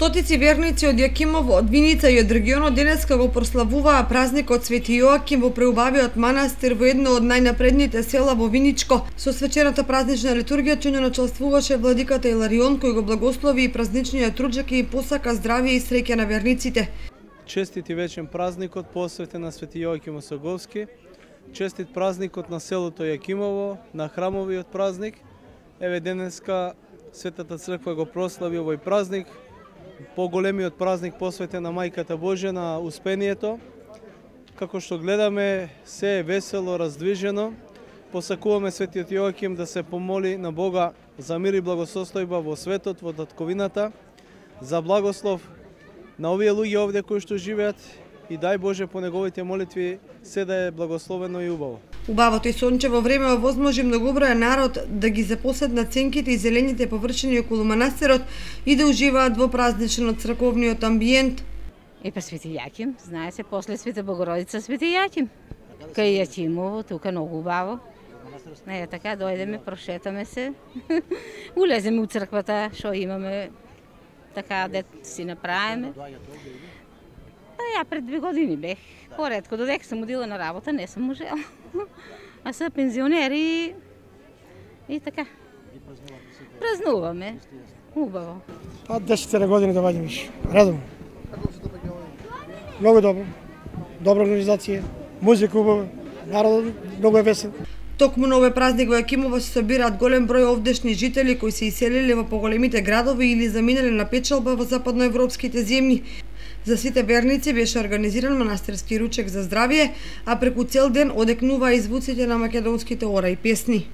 Стотици верници од Јакимово, од Виница и од регионот денеска го прославуваа празникот Свети Јоаким во преубавиот манастир во едно од најнапредните села во Виничко. Со свечената празнична литургија ќе начествуваше владиката Иларион, кој го благослови и празничниот труџак и посака здравје и среќа на верниците. Честит и вечен празникот посветен на Свети Јоаким Осоговски. Честит празникот на селото Јакимово, на храмовиот празник. Еве денеска Светата црква го прослави овој празник, поголемиот празник посветен на Мајката Божја, на Успението. Како што гледаме, се е весело, раздвижено. Посакуваме Светиот Јоаким да се помоли на Бога за мир и благосостојба во светот, во татковината, за благослов на овие луѓе овде кои што живеат и дај Боже по неговите молитви се да е благословено и убаво. Убавото и сончево време овозможи многобројан народ да ги запоседнат ценките и зелените површини околу манастирот и да уживаат во празничниот црковниот амбиент. И па Свети Јаким, знае се, после Света Богородица Свети Јаким. Кај Јакимово, тука многу убаво. Не, така дојдеме, прошетаме се. Улеземе у црквата, што имаме, така да си направиме. Па ја пред 2 години бех. Поредко, додека съм одила на работа, не съм можела. А са пензионери и така. Празнуваме. Убаво. Па 10 години доаѓам више. Радувам. Многу добро. Добра организација, музика убава, народот многу е весел. Токму на овој празник во Јакимово се собираат голем број овдешни жители кои се иселиле во поголемите градови или заминале на печалба во западноевропските земји. За сите верници беше организиран манастирски ручек за здравје, а преку цел ден одекнуваа и звуците на македонските ора и песни.